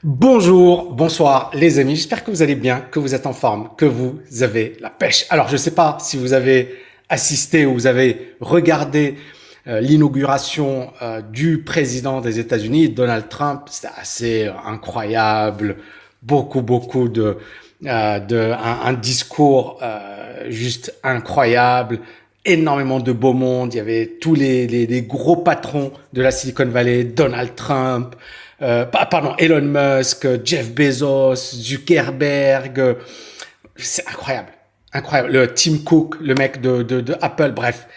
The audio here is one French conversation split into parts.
Bonjour, bonsoir les amis, j'espère que vous allez bien, que vous êtes en forme, que vous avez la pêche. Alors je ne sais pas si vous avez assisté ou vous avez regardé l'inauguration du président des États-Unis, Donald Trump. C'était assez incroyable, beaucoup un discours juste incroyable. Énormément de beau monde, il y avait tous les gros patrons de la Silicon Valley, Donald Trump, Elon Musk, Jeff Bezos, Zuckerberg, c'est incroyable, incroyable. Le Tim Cook, le mec de Apple, bref,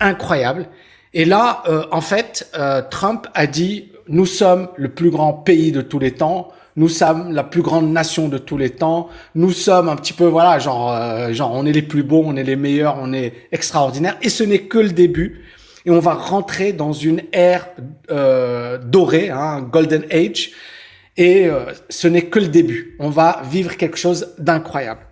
incroyable. Et là, en fait, Trump a dit, nous sommes le plus grand pays de tous les temps. Nous sommes la plus grande nation de tous les temps. Nous sommes un petit peu, voilà, genre on est les plus beaux, on est les meilleurs, on est extraordinaires. Et ce n'est que le début. Et on va rentrer dans une ère dorée, hein, Golden Age. Et ce n'est que le début. On va vivre quelque chose d'incroyable.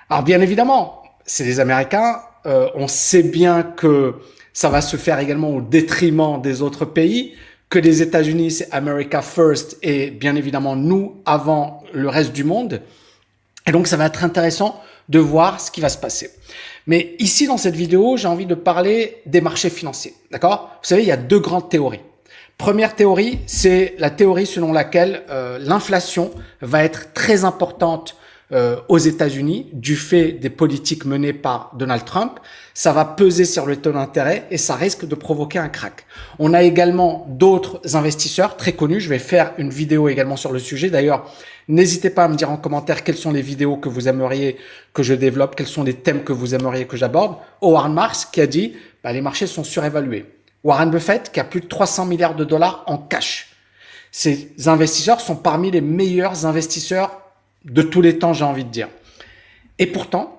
Alors bien évidemment, c'est les Américains. On sait bien que ça va se faire également au détriment des autres pays. Que les États-Unis, c'est America First et bien évidemment nous avant le reste du monde. Et donc, ça va être intéressant de voir ce qui va se passer. Mais ici, dans cette vidéo, j'ai envie de parler des marchés financiers. D'accord? Vous savez, il y a deux grandes théories. Première théorie, c'est la théorie selon laquelle l'inflation va être très importante aux États-Unis du fait des politiques menées par Donald Trump. Ça va peser sur le taux d'intérêt et ça risque de provoquer un crack. On a également d'autres investisseurs très connus. Je vais faire une vidéo également sur le sujet. D'ailleurs, n'hésitez pas à me dire en commentaire quelles sont les vidéos que vous aimeriez que je développe, quels sont les thèmes que vous aimeriez que j'aborde. Howard Marks qui a dit les marchés sont surévalués. Warren Buffett qui a plus de 300 milliards de dollars en cash. Ces investisseurs sont parmi les meilleurs investisseurs de tous les temps, j'ai envie de dire. Et pourtant,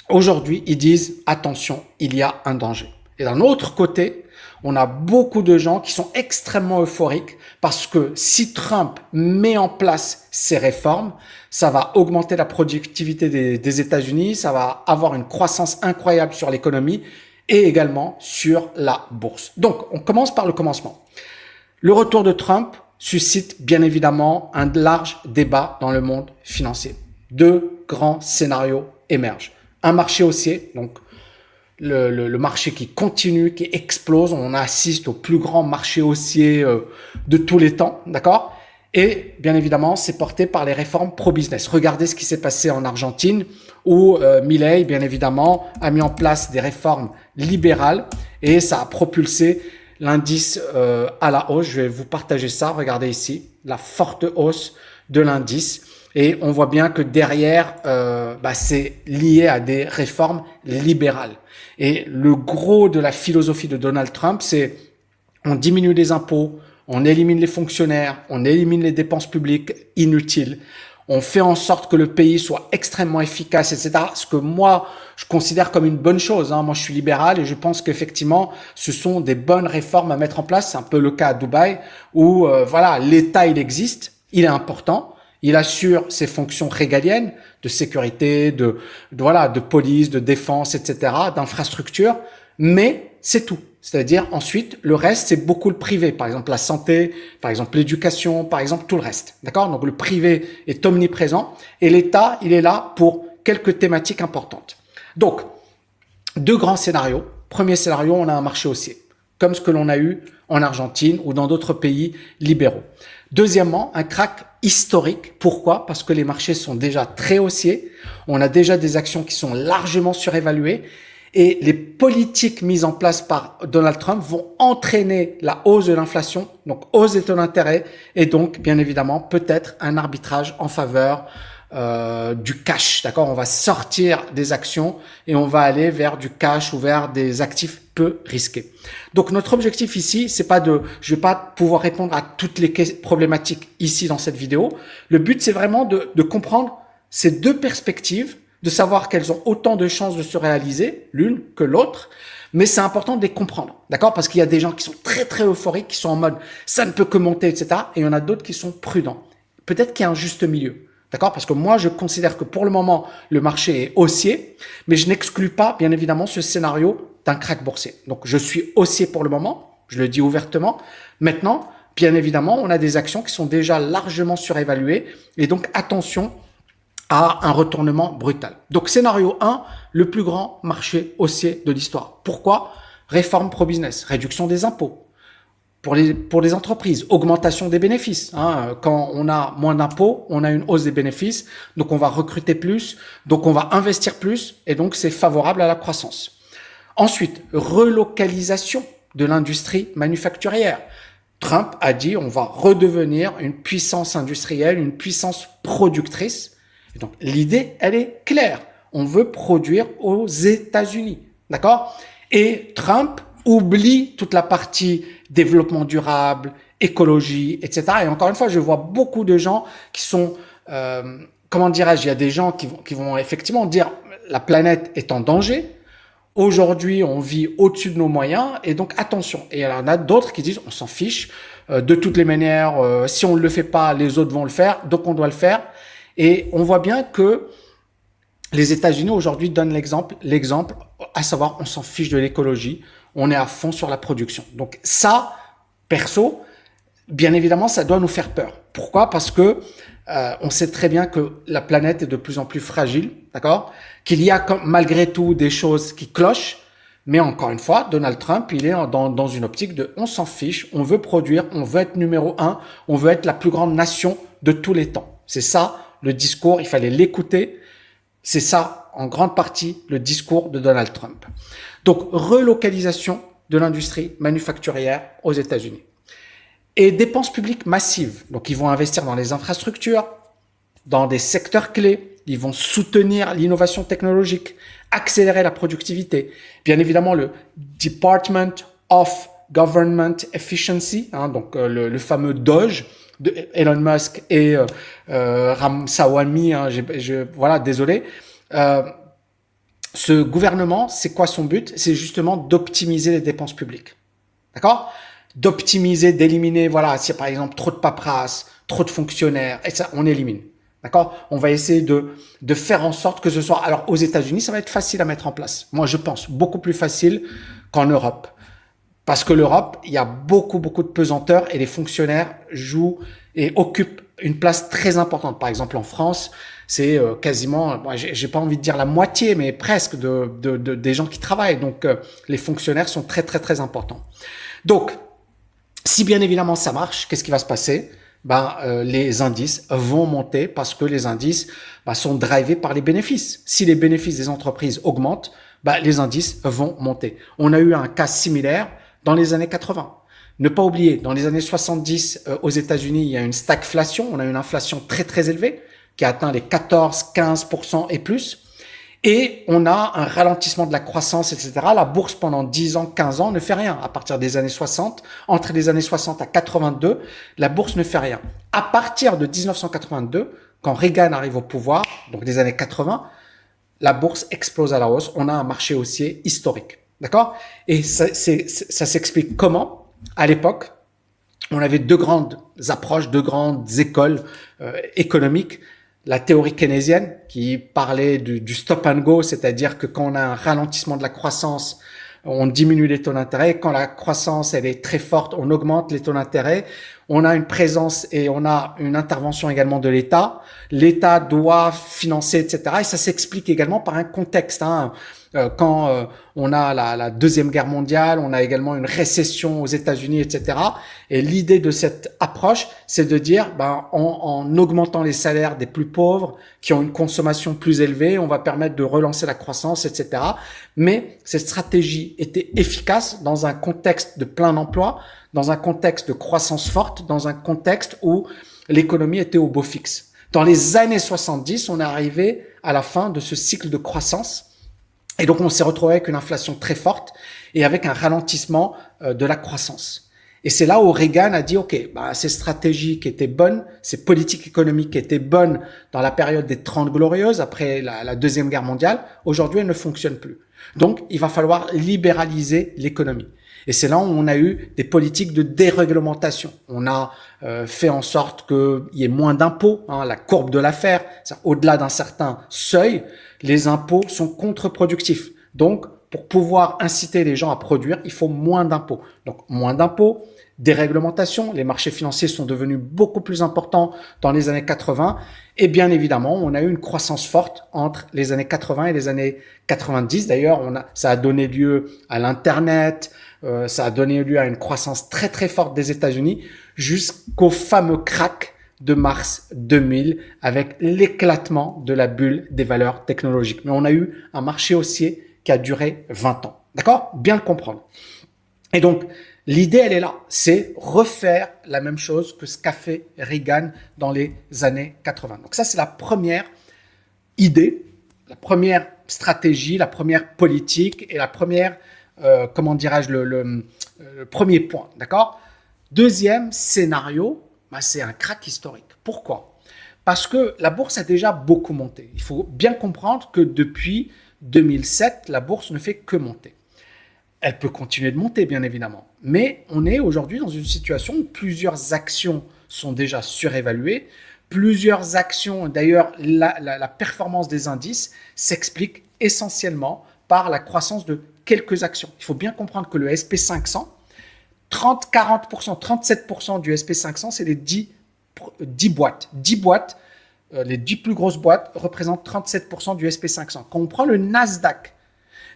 aujourd'hui, ils disent « Attention, il y a un danger ». Et d'un autre côté, on a beaucoup de gens qui sont extrêmement euphoriques parce que si Trump met en place ces réformes, ça va augmenter la productivité des États-Unis, ça va avoir une croissance incroyable sur l'économie et également sur la bourse. Donc, on commence par le commencement. Le retour de Trump suscite bien évidemment un large débat dans le monde financier. Deux grands scénarios émergent. Un marché haussier, donc le marché qui continue, qui explose. On assiste au plus grand marché haussier de tous les temps, d'accord? Et bien évidemment, c'est porté par les réformes pro-business. Regardez ce qui s'est passé en Argentine où Milei, bien évidemment, a mis en place des réformes libérales et ça a propulsé l'indice à la hausse. Je vais vous partager ça. Regardez ici, la forte hausse de l'indice. Et on voit bien que derrière, c'est lié à des réformes libérales. Et le gros de la philosophie de Donald Trump, c'est on diminue les impôts, on élimine les fonctionnaires, on élimine les dépenses publiques inutiles. On fait en sorte que le pays soit extrêmement efficace, etc. Ce que moi, je considère comme une bonne chose. Moi, je suis libéral et je pense qu'effectivement, ce sont des bonnes réformes à mettre en place. C'est un peu le cas à Dubaï où, l'État, il existe, il est important. Il assure ses fonctions régaliennes de sécurité, de police, de défense, etc., d'infrastructure. Mais c'est tout. C'est-à-dire, ensuite, le reste, c'est beaucoup le privé. Par exemple, la santé, par exemple, l'éducation, par exemple, tout le reste. D'accord? Donc, le privé est omniprésent et l'État, il est là pour quelques thématiques importantes. Donc, deux grands scénarios. Premier scénario, on a un marché haussier, comme ce que l'on a eu en Argentine ou dans d'autres pays libéraux. Deuxièmement, un crack historique. Pourquoi? Parce que les marchés sont déjà très haussiers. On a déjà des actions qui sont largement surévaluées. Et les politiques mises en place par Donald Trump vont entraîner la hausse de l'inflation, donc hausse des taux d'intérêt, et donc, bien évidemment, peut-être un arbitrage en faveur du cash. D'accord? On va sortir des actions et on va aller vers du cash ou vers des actifs peu risqués. Donc, notre objectif ici, c'est pas je vais pas pouvoir répondre à toutes les problématiques ici dans cette vidéo. Le but, c'est vraiment de comprendre ces deux perspectives, de savoir qu'elles ont autant de chances de se réaliser, l'une que l'autre, mais c'est important de les comprendre, d'accord? Parce qu'il y a des gens qui sont très, très euphoriques, qui sont en mode « ça ne peut que monter », etc. Et il y en a d'autres qui sont prudents. Peut-être qu'il y a un juste milieu, d'accord? Parce que moi, je considère que pour le moment, le marché est haussier, mais je n'exclus pas, bien évidemment, ce scénario d'un crack boursier. Donc, je suis haussier pour le moment, je le dis ouvertement. Maintenant, bien évidemment, on a des actions qui sont déjà largement surévaluées et donc attention à un retournement brutal. Donc scénario 1, le plus grand marché haussier de l'histoire. Pourquoi? Réforme pro-business, réduction des impôts. Pour les entreprises, augmentation des bénéfices. Quand on a moins d'impôts, on a une hausse des bénéfices, donc on va recruter plus, donc on va investir plus, et donc c'est favorable à la croissance. Ensuite, relocalisation de l'industrie manufacturière. Trump a dit on va redevenir une puissance industrielle, une puissance productrice. Et donc l'idée, elle est claire. On veut produire aux États-Unis, d'accord? Et Trump oublie toute la partie développement durable, écologie, etc. Et encore une fois, je vois beaucoup de gens qui sont, comment dirais-je, il y a des gens qui vont effectivement dire la planète est en danger. Aujourd'hui, on vit au-dessus de nos moyens et donc attention. Et il y en a d'autres qui disent on s'en fiche. De toutes les manières, si on ne le fait pas, les autres vont le faire, donc on doit le faire. Et on voit bien que les États-Unis aujourd'hui donnent l'exemple, à savoir on s'en fiche de l'écologie, on est à fond sur la production. Donc ça, perso, bien évidemment, ça doit nous faire peur. Pourquoi? Parce que on sait très bien que la planète est de plus en plus fragile, d'accord? Qu'il y a malgré tout des choses qui clochent, mais encore une fois, Donald Trump, il est dans une optique de on s'en fiche, on veut produire, on veut être numéro 1, on veut être la plus grande nation de tous les temps. C'est ça le discours, il fallait l'écouter. C'est ça, en grande partie, le discours de Donald Trump. Donc, relocalisation de l'industrie manufacturière aux États-Unis. Et dépenses publiques massives. Donc, ils vont investir dans les infrastructures, dans des secteurs clés. Ils vont soutenir l'innovation technologique, accélérer la productivité. Bien évidemment, le Department of Government Efficiency, donc le fameux DOGE de Elon Musk et Ramsawamy, voilà, désolé. Ce gouvernement, c'est quoi son but? C'est justement d'optimiser les dépenses publiques. D'accord? D'optimiser, d'éliminer, voilà, s'il y a par exemple trop de paperasse, trop de fonctionnaires, et ça, on élimine. D'accord? On va essayer de faire en sorte que ce soit... Alors, aux États-Unis, ça va être facile à mettre en place. Moi, je pense beaucoup plus facile qu'en Europe. Parce que l'Europe, il y a beaucoup de pesanteur et les fonctionnaires jouent et occupent une place très importante. Par exemple, en France, c'est quasiment, moi, j'ai pas envie de dire la moitié, mais presque des gens qui travaillent. Donc, les fonctionnaires sont très importants. Donc, si bien évidemment ça marche, qu'est-ce qui va se passer? Les indices vont monter parce que les indices sont drivés par les bénéfices. Si les bénéfices des entreprises augmentent, les indices vont monter. On a eu un cas similaire dans les années 80. Ne pas oublier, dans les années 70, aux États-Unis, il y a une stagflation. On a une inflation très élevée qui a atteint les 14-15% et plus. Et on a un ralentissement de la croissance, etc. La bourse, pendant 10 ans, 15 ans, ne fait rien. À partir des années 60, entre les années 60 à 82, la bourse ne fait rien. À partir de 1982, quand Reagan arrive au pouvoir, donc des années 80, la bourse explose à la hausse. On a un marché haussier historique. D'accord? Et ça s'explique comment? À l'époque, on avait deux grandes approches, deux grandes écoles économiques. La théorie keynésienne qui parlait du stop and go, c'est-à-dire que quand on a un ralentissement de la croissance, on diminue les taux d'intérêt. Quand la croissance elle est très forte, on augmente les taux d'intérêt. On a une présence et on a une intervention également de l'État. L'État doit financer, etc. Et ça s'explique également par un contexte. Quand on a la Deuxième Guerre mondiale, on a également une récession aux États-Unis, etc. Et l'idée de cette approche, c'est de dire, en augmentant les salaires des plus pauvres, qui ont une consommation plus élevée, on va permettre de relancer la croissance, etc. Mais cette stratégie était efficace dans un contexte de plein emploi, dans un contexte de croissance forte, dans un contexte où l'économie était au beau fixe. Dans les années 70, on est arrivé à la fin de ce cycle de croissance. Et donc, on s'est retrouvé avec une inflation très forte et avec un ralentissement de la croissance. Et c'est là où Reagan a dit, OK, ces stratégies qui étaient bonnes, ces politiques économiques qui étaient bonnes dans la période des 30 glorieuses, après la Deuxième Guerre mondiale, aujourd'hui, elles ne fonctionnent plus. Donc, il va falloir libéraliser l'économie. Et c'est là où on a eu des politiques de déréglementation. On a fait en sorte qu'il y ait moins d'impôts, la courbe de l'affaire. Au-delà d'un certain seuil, les impôts sont contre-productifs. Donc, pour pouvoir inciter les gens à produire, il faut moins d'impôts. Donc, moins d'impôts, déréglementation. Les marchés financiers sont devenus beaucoup plus importants dans les années 80. Et bien évidemment, on a eu une croissance forte entre les années 80 et les années 90. D'ailleurs, ça a donné lieu à l'Internet, ça a donné lieu à une croissance très très forte des États-Unis jusqu'au fameux crack de mars 2000 avec l'éclatement de la bulle des valeurs technologiques. Mais on a eu un marché haussier qui a duré 20 ans. D'accord? Bien le comprendre. Et donc, l'idée, elle est là. C'est refaire la même chose que ce qu'a fait Reagan dans les années 80. Donc ça, c'est la première idée, la première stratégie, la première politique et la première, comment dirais-je, le premier point. D'accord? Deuxième scénario, c'est un crack historique. Pourquoi? Parce que la bourse a déjà beaucoup monté. Il faut bien comprendre que depuis 2007, la bourse ne fait que monter. Elle peut continuer de monter, bien évidemment. Mais on est aujourd'hui dans une situation où plusieurs actions sont déjà surévaluées. Plusieurs actions, d'ailleurs, la performance des indices s'explique essentiellement par la croissance de quelques actions. Il faut bien comprendre que le SP500, 30, 40%, 37% du SP500, c'est les 10 boîtes. 10 boîtes, les 10 plus grosses boîtes représentent 37% du SP500. Quand on prend le Nasdaq,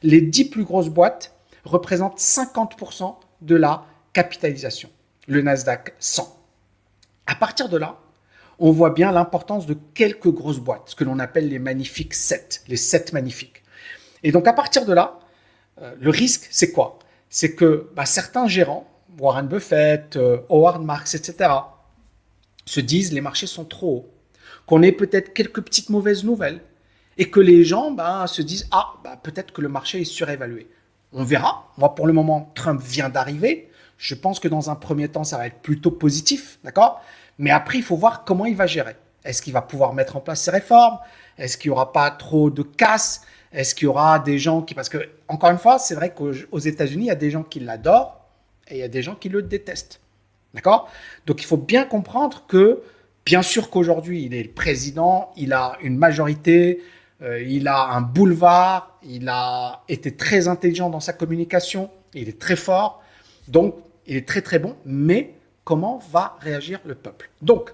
les 10 plus grosses boîtes représentent 50% de la capitalisation, le Nasdaq 100. À partir de là, on voit bien l'importance de quelques grosses boîtes, ce que l'on appelle les magnifiques 7, les 7 magnifiques. Et donc à partir de là, le risque, c'est quoi? C'est que certains gérants, Warren Buffett, Howard Marks, etc., se disent les marchés sont trop hauts, qu'on ait peut-être quelques petites mauvaises nouvelles et que les gens se disent peut-être que le marché est surévalué. On verra. Moi, pour le moment, Trump vient d'arriver. Je pense que dans un premier temps, ça va être plutôt positif, d'accord? Mais après, il faut voir comment il va gérer. Est-ce qu'il va pouvoir mettre en place ses réformes? Est-ce qu'il n'y aura pas trop de casse? Est-ce qu'il y aura des gens qui... Parce que, encore une fois, c'est vrai qu'aux États-Unis, il y a des gens qui l'adorent et il y a des gens qui le détestent, d'accord? Donc, il faut bien comprendre que, bien sûr qu'aujourd'hui, il est le président, il a une majorité, il a un boulevard, il a été très intelligent dans sa communication, il est très fort, donc il est très très bon, mais comment va réagir le peuple? Donc,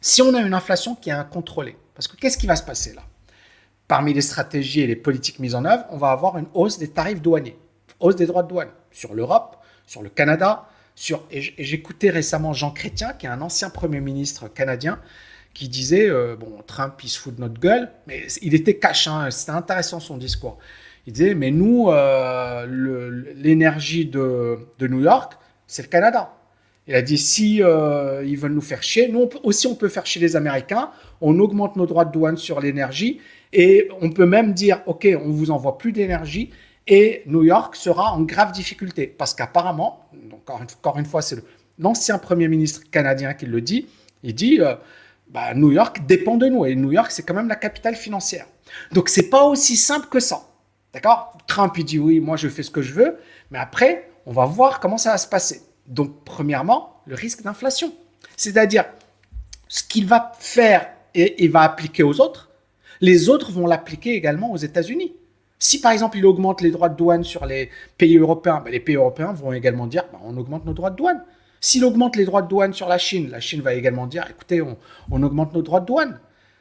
si on a une inflation qui est incontrôlée, parce que qu'est-ce qui va se passer là? Parmi les stratégies et les politiques mises en œuvre, on va avoir une hausse des tarifs douaniers, hausse des droits de douane sur l'Europe, sur le Canada, et j'écoutais récemment Jean Chrétien, qui est un ancien Premier ministre canadien, qui disait, Trump, il se fout de notre gueule, mais il était cash, c'était intéressant son discours. Il disait, mais nous, l'énergie de New York, c'est le Canada. Il a dit, si ils veulent nous faire chier, nous on peut faire chier les Américains, on augmente nos droits de douane sur l'énergie, et on peut même dire, ok, on vous envoie plus d'énergie, et New York sera en grave difficulté. Parce qu'apparemment, encore une fois, c'est l'ancien Premier ministre canadien qui le dit, il dit... New York dépend de nous et New York, c'est quand même la capitale financière. Donc, c'est pas aussi simple que ça. D'accord? Trump, il dit oui, moi, je fais ce que je veux. Mais après, on va voir comment ça va se passer. Donc, premièrement, le risque d'inflation. C'est-à-dire, ce qu'il va faire et il va appliquer aux autres, les autres vont l'appliquer également aux États-Unis. Si, par exemple, il augmente les droits de douane sur les pays européens, les pays européens vont également dire on augmente nos droits de douane. S'il augmente les droits de douane sur la Chine va également dire, écoutez, on augmente nos droits de douane.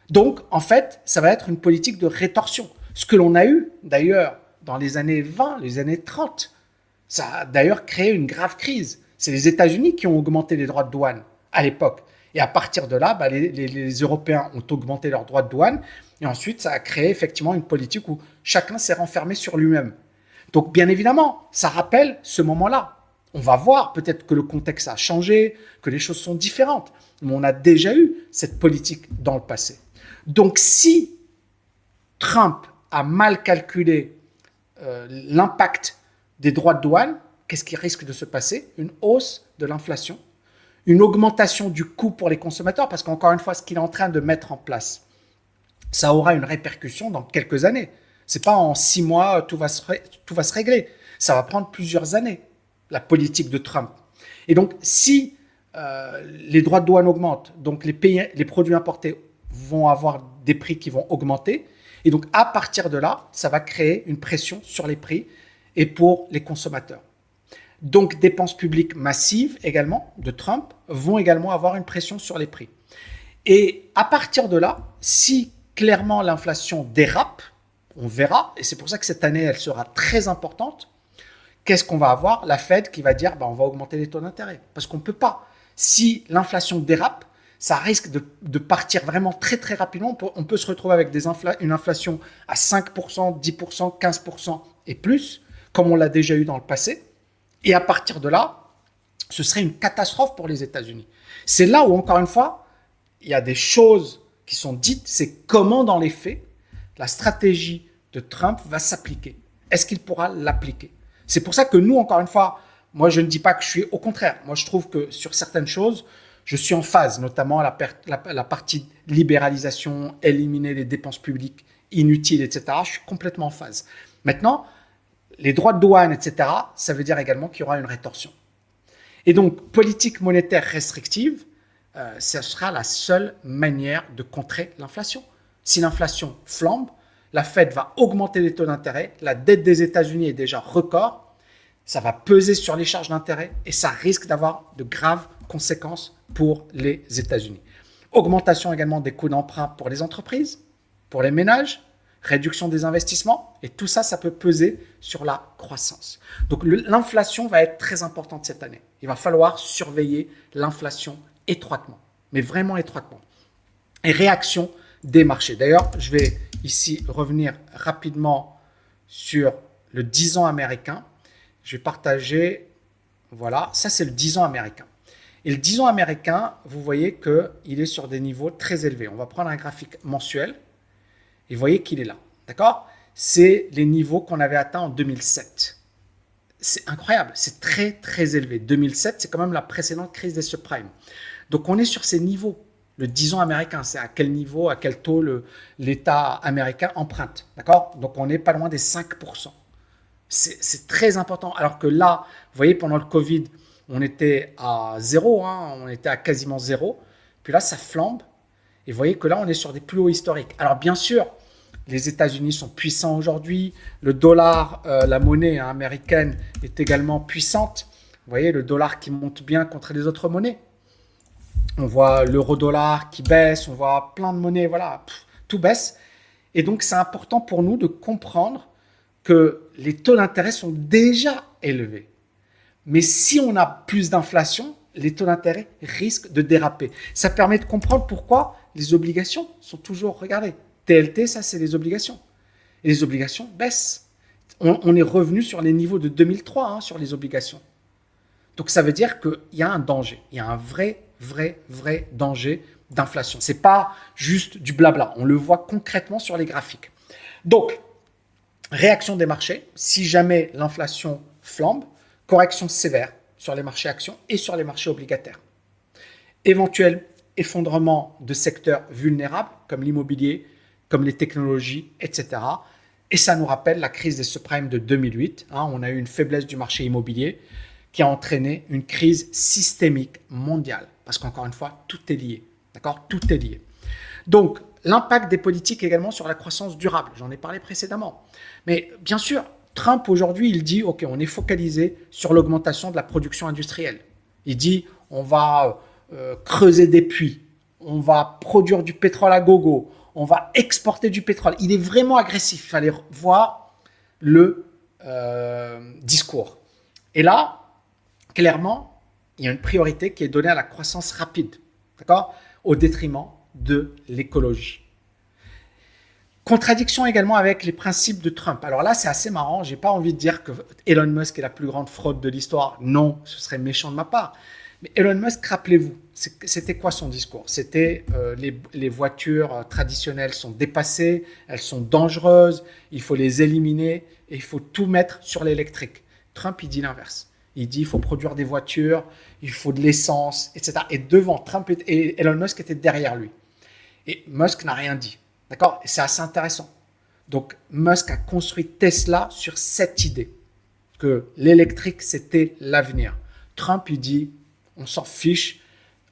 Donc, en fait, ça va être une politique de rétorsion. Ce que l'on a eu, d'ailleurs, dans les années 20, les années 30, ça a d'ailleurs créé une grave crise. C'est les États-Unis qui ont augmenté les droits de douane à l'époque. Et à partir de là, les Européens ont augmenté leurs droits de douane. Et ensuite, ça a créé effectivement une politique où chacun s'est renfermé sur lui-même. Donc, bien évidemment, ça rappelle ce moment-là. On va voir, peut-être que le contexte a changé, que les choses sont différentes. Mais on a déjà eu cette politique dans le passé. Donc, si Trump a mal calculé l'impact des droits de douane, qu'est-ce qui risque de se passer? Une hausse de l'inflation, une augmentation du coût pour les consommateurs, parce qu'encore une fois, ce qu'il est en train de mettre en place, ça aura une répercussion dans quelques années. Ce n'est pas en 6 mois, tout va se régler. Ça va prendre plusieurs années, la politique de Trump. Et donc, si les droits de douane augmentent, donc les produits importés vont avoir des prix qui vont augmenter, et donc à partir de là, ça va créer une pression sur les prix et pour les consommateurs. Donc, dépenses publiques massives également de Trump vont également avoir une pression sur les prix. Et à partir de là, si clairement l'inflation dérape, on verra, et c'est pour ça que cette année, elle sera très importante. Qu'est-ce qu'on va avoir? La Fed qui va dire, on va augmenter les taux d'intérêt. Parce qu'on ne peut pas. Si l'inflation dérape, ça risque de partir vraiment très très rapidement. On peut se retrouver avec une inflation à 5%, 10%, 15% et plus, comme on l'a déjà eu dans le passé. Et à partir de là, ce serait une catastrophe pour les États-Unis. C'est là où, encore une fois, il y a des choses qui sont dites, c'est comment dans les faits, la stratégie de Trump va s'appliquer. Est-ce qu'il pourra l'appliquer? C'est pour ça que nous, encore une fois, moi je ne dis pas que je suis au contraire. Moi je trouve que sur certaines choses, je suis en phase, notamment la partie libéralisation, éliminer les dépenses publiques inutiles, etc. Je suis complètement en phase. Maintenant, les droits de douane, etc., ça veut dire également qu'il y aura une rétorsion. Et donc, politique monétaire restrictive, ce sera la seule manière de contrer l'inflation. Si l'inflation flambe, la Fed va augmenter les taux d'intérêt, la dette des États-Unis est déjà record, ça va peser sur les charges d'intérêt et ça risque d'avoir de graves conséquences pour les États-Unis. Augmentation également des coûts d'emprunt pour les entreprises, pour les ménages, réduction des investissements et tout ça, ça peut peser sur la croissance. Donc l'inflation va être très importante cette année. Il va falloir surveiller l'inflation étroitement, mais vraiment étroitement. Et réaction des marchés. D'ailleurs, je vais ici revenir rapidement sur le 10 ans américain. Je vais partager, voilà, ça c'est le 10 ans américain. Et le 10 ans américain, vous voyez qu'il est sur des niveaux très élevés. On va prendre un graphique mensuel et vous voyez qu'il est là, d'accord? C'est les niveaux qu'on avait atteints en 2007. C'est incroyable, c'est très très élevé. 2007, c'est quand même la précédente crise des subprimes. Donc on est sur ces niveaux. Le 10 ans américain, c'est à quel niveau, à quel taux l'État américain emprunte, d'accord? Donc on n'est pas loin des 5%. C'est très important. Alors que là, vous voyez, pendant le Covid, on était à zéro, on était à quasiment zéro. Puis là, ça flambe. Et vous voyez que là, on est sur des plus hauts historiques. Alors bien sûr, les États-Unis sont puissants aujourd'hui. Le dollar, la monnaie américaine est également puissante. Vous voyez, le dollar qui monte bien contre les autres monnaies. On voit l'euro-dollar qui baisse, on voit plein de monnaies, voilà, tout baisse. Et donc, c'est important pour nous de comprendre que les taux d'intérêt sont déjà élevés. Mais si on a plus d'inflation, les taux d'intérêt risquent de déraper. Ça permet de comprendre pourquoi les obligations sont toujours, regardez, TLT, ça c'est les obligations. Et les obligations baissent. On est revenu sur les niveaux de 2003 sur les obligations. Donc, ça veut dire qu'il y a un danger, il y a un vrai danger d'inflation. Ce n'est pas juste du blabla, on le voit concrètement sur les graphiques. Donc, réaction des marchés, si jamais l'inflation flambe, correction sévère sur les marchés actions et sur les marchés obligataires. Éventuel effondrement de secteurs vulnérables comme l'immobilier, comme les technologies, etc. Et ça nous rappelle la crise des subprimes de 2008. On a eu une faiblesse du marché immobilier qui a entraîné une crise systémique mondiale. Parce qu'encore une fois, tout est lié. D'accord? Tout est lié. Donc, l'impact des politiques également sur la croissance durable. J'en ai parlé précédemment. Mais bien sûr, Trump aujourd'hui, il dit, OK, on est focalisé sur l'augmentation de la production industrielle. Il dit, on va creuser des puits, on va produire du pétrole à gogo, on va exporter du pétrole. Il est vraiment agressif. Il fallait voir le discours. Et là, clairement, il y a une priorité qui est donnée à la croissance rapide, d'accord, au détriment de l'écologie. Contradiction également avec les principes de Trump. Alors là, c'est assez marrant. Je n'ai pas envie de dire que Elon Musk est la plus grande fraude de l'histoire. Non, ce serait méchant de ma part. Mais Elon Musk, rappelez-vous, c'était quoi son discours? C'était les voitures traditionnelles sont dépassées, elles sont dangereuses, il faut les éliminer et il faut tout mettre sur l'électrique. Trump, il dit l'inverse. Il dit qu'il faut produire des voitures, il faut de l'essence, etc. Et devant, Trump et Elon Musk étaient derrière lui. Et Musk n'a rien dit. D'accord? Et c'est assez intéressant. Donc, Musk a construit Tesla sur cette idée que l'électrique, c'était l'avenir. Trump, il dit, on s'en fiche,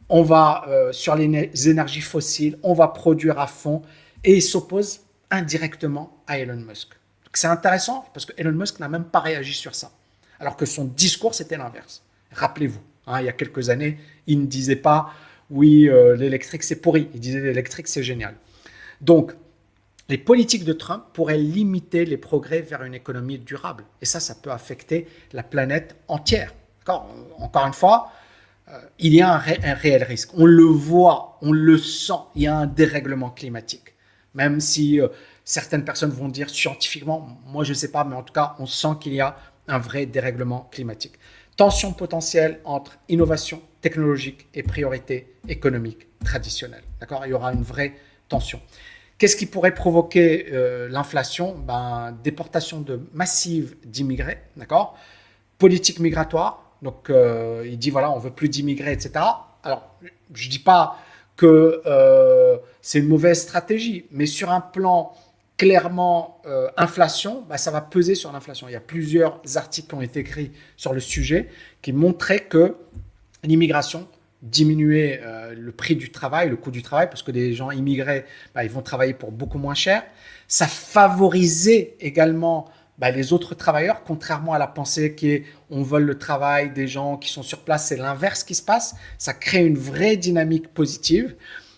on va sur les énergies fossiles, on va produire à fond. Et il s'oppose indirectement à Elon Musk. Donc, c'est intéressant parce que Elon Musk n'a même pas réagi sur ça. Alors que son discours, c'était l'inverse. Rappelez-vous, hein, il y a quelques années, il ne disait pas « oui, l'électrique, c'est pourri ». Il disait « l'électrique, c'est génial ». Donc, les politiques de Trump pourraient limiter les progrès vers une économie durable. Et ça peut affecter la planète entière. Encore une fois, il y a un réel risque. On le voit, on le sent. Il y a un dérèglement climatique. Même si certaines personnes vont dire scientifiquement, moi je ne sais pas, mais en tout cas, on sent qu'il y a un vrai dérèglement climatique. Tension potentielle entre innovation technologique et priorité économique traditionnelle. D'accord ? Il y aura une vraie tension. Qu'est-ce qui pourrait provoquer l'inflation ? Déportation massive d'immigrés, d'accord ? Politique migratoire, donc il dit voilà, on veut plus d'immigrés, etc. Alors, je dis pas que c'est une mauvaise stratégie, mais sur un plan clairement inflation, ça va peser sur l'inflation. Il y a plusieurs articles qui ont été écrits sur le sujet qui montraient que l'immigration diminuer le prix du travail, le coût du travail, parce que des gens immigrés, ils vont travailler pour beaucoup moins cher. Ça favorisait également les autres travailleurs, contrairement à la pensée qui est on vole le travail des gens qui sont sur place, c'est l'inverse qui se passe. Ça crée une vraie dynamique positive.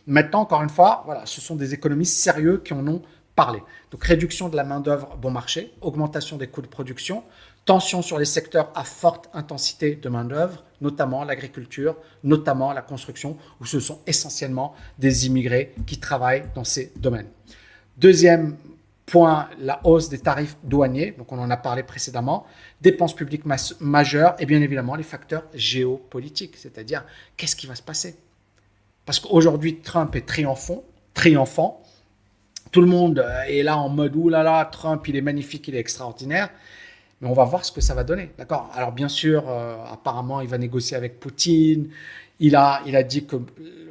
Maintenant, encore une fois, voilà, ce sont des économistes sérieux qui en ont parlé. Donc, réduction de la main-d'œuvre bon marché, augmentation des coûts de production, tension sur les secteurs à forte intensité de main-d'œuvre, notamment l'agriculture, notamment la construction, où ce sont essentiellement des immigrés qui travaillent dans ces domaines. Deuxième point, la hausse des tarifs douaniers, donc on en a parlé précédemment, dépenses publiques majeures et bien évidemment les facteurs géopolitiques, c'est-à-dire qu'est-ce qui va se passer ? Parce qu'aujourd'hui, Trump est triomphant, tout le monde est là en mode « Ouh là là, Trump, il est magnifique, il est extraordinaire ». Mais on va voir ce que ça va donner, d'accord ? Alors bien sûr, apparemment, il va négocier avec Poutine. Il a dit que,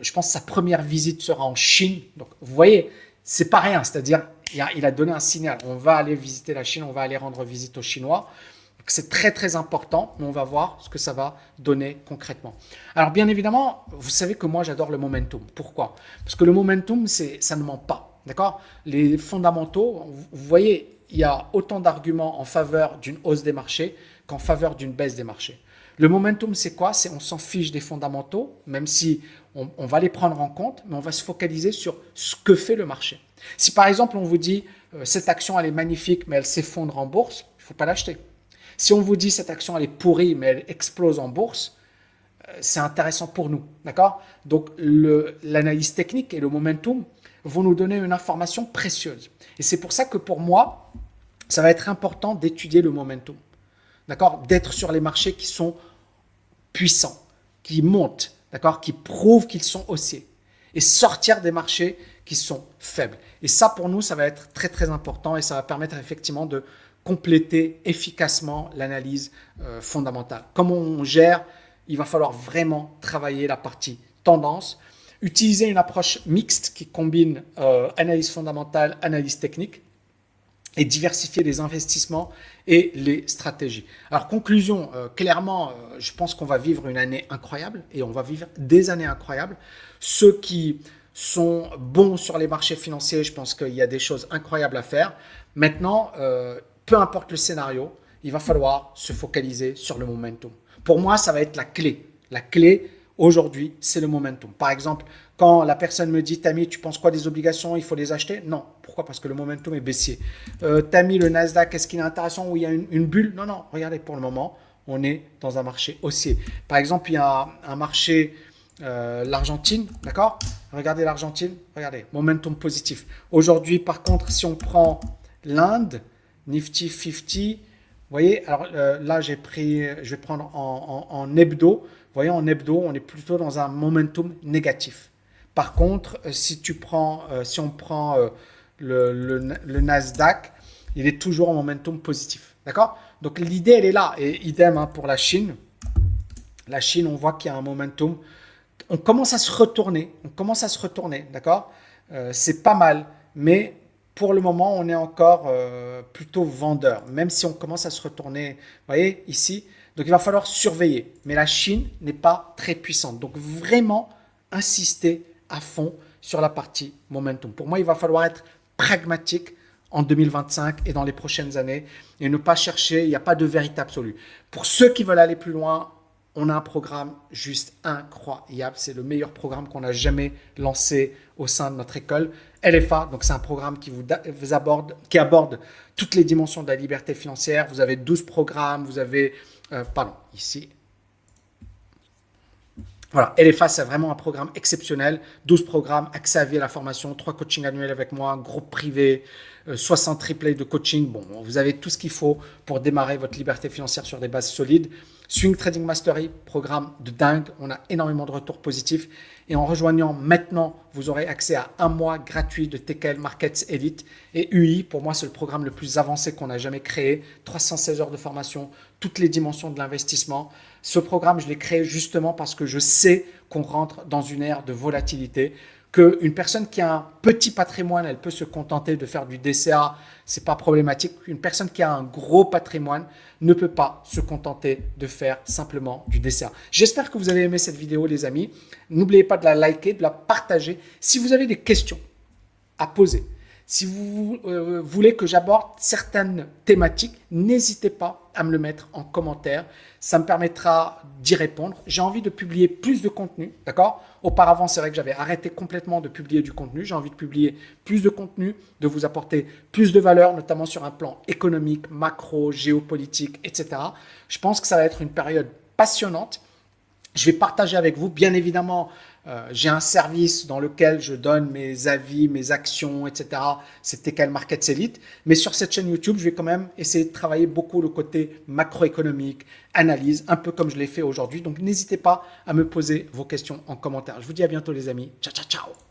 je pense, sa première visite sera en Chine. Donc, vous voyez, c'est pas rien. C'est-à-dire, il a donné un signal. On va aller visiter la Chine, on va aller rendre visite aux Chinois. Donc, c'est très, très important, mais on va voir ce que ça va donner concrètement. Alors, bien évidemment, vous savez que moi, j'adore le momentum. Pourquoi ? Parce que le momentum, ça ne ment pas, d'accord ? Les fondamentaux, vous voyez, il y a autant d'arguments en faveur d'une hausse des marchés qu'en faveur d'une baisse des marchés. Le momentum, c'est quoi ? C'est on s'en fiche des fondamentaux, même si on va les prendre en compte, mais on va se focaliser sur ce que fait le marché. Si par exemple, on vous dit cette action, elle est magnifique, mais elle s'effondre en bourse, il ne faut pas l'acheter. Si on vous dit cette action, elle est pourrie, mais elle explose en bourse, c'est intéressant pour nous, d'accord ? Donc, l'analyse technique et le momentum vont nous donner une information précieuse. Et c'est pour ça que pour moi, ça va être important d'étudier le momentum, d'accord ? D'être sur les marchés qui sont puissants, qui montent, d'accord ? Qui prouvent qu'ils sont haussiers et sortir des marchés qui sont faibles. Et ça, pour nous, ça va être très, très important et ça va permettre effectivement de compléter efficacement l'analyse fondamentale. Comme on gère, il va falloir vraiment travailler la partie tendance, utiliser une approche mixte qui combine analyse fondamentale, analyse technique et diversifier les investissements et les stratégies. Alors, conclusion, clairement, je pense qu'on va vivre une année incroyable et on va vivre des années incroyables. Ceux qui sont bons sur les marchés financiers, je pense qu'il y a des choses incroyables à faire. Maintenant, peu importe le scénario, il va falloir se focaliser sur le momentum. Pour moi, ça va être la clé. La clé, aujourd'hui, c'est le momentum. Par exemple, quand la personne me dit « Tammy, tu penses quoi des obligations? Il faut les acheter ?» Non. Pourquoi? Parce que le momentum est baissier. Tammy, le Nasdaq, est-ce qu'il est intéressant ou il y a une bulle? Non, non. Regardez, pour le moment, on est dans un marché haussier. Par exemple, il y a un marché, l'Argentine, d'accord? Regardez l'Argentine, regardez, momentum positif. Aujourd'hui, par contre, si on prend l'Inde, Nifty 50, vous voyez, alors là, je vais prendre en hebdo. Vous voyez, en hebdo, on est plutôt dans un momentum négatif. Par contre, si on prend le Nasdaq, il est toujours en momentum positif. D'accord? Donc, l'idée, elle est là. Et idem pour la Chine. La Chine, on voit qu'il y a un momentum. On commence à se retourner. D'accord? C'est pas mal. Mais pour le moment, on est encore plutôt vendeur. Même si on commence à se retourner, vous voyez, ici. Donc, il va falloir surveiller. Mais la Chine n'est pas très puissante. Donc, vraiment insister à fond sur la partie momentum. Pour moi, il va falloir être pragmatique en 2025 et dans les prochaines années et ne pas chercher, il n'y a pas de vérité absolue. Pour ceux qui veulent aller plus loin, on a un programme juste incroyable. C'est le meilleur programme qu'on a jamais lancé au sein de notre école. LFA, donc c'est un programme qui aborde toutes les dimensions de la liberté financière. Vous avez 12 programmes, vous avez, ici. Voilà, LFA, c'est vraiment un programme exceptionnel. 12 programmes, accès à vie à la formation, 3 coachings annuels avec moi, groupe privé, 60 replays de coaching. Bon, vous avez tout ce qu'il faut pour démarrer votre liberté financière sur des bases solides. Swing Trading Mastery, programme de dingue. On a énormément de retours positifs. Et en rejoignant maintenant, vous aurez accès à un mois gratuit de TKL Markets Elite. Et UI, pour moi, c'est le programme le plus avancé qu'on a jamais créé. 316 heures de formation, toutes les dimensions de l'investissement. Ce programme, je l'ai créé justement parce que je sais qu'on rentre dans une ère de volatilité, qu'une personne qui a un petit patrimoine, elle peut se contenter de faire du DCA, ce n'est pas problématique. Une personne qui a un gros patrimoine ne peut pas se contenter de faire simplement du DCA. J'espère que vous avez aimé cette vidéo, les amis. N'oubliez pas de la liker, de la partager. Si vous avez des questions à poser, si vous voulez que j'aborde certaines thématiques, n'hésitez pas à me le mettre en commentaire. Ça me permettra d'y répondre. J'ai envie de publier plus de contenu, d'accord? Auparavant, c'est vrai que j'avais arrêté complètement de publier du contenu. J'ai envie de publier plus de contenu, de vous apporter plus de valeur, notamment sur un plan économique, macro, géopolitique, etc. Je pense que ça va être une période passionnante. Je vais partager avec vous, bien évidemment, j'ai un service dans lequel je donne mes avis, mes actions, etc. C'est TKL Markets Elite. Mais sur cette chaîne YouTube, je vais quand même essayer de travailler beaucoup le côté macroéconomique, analyse, un peu comme je l'ai fait aujourd'hui. Donc, n'hésitez pas à me poser vos questions en commentaire. Je vous dis à bientôt, les amis. Ciao, ciao, ciao.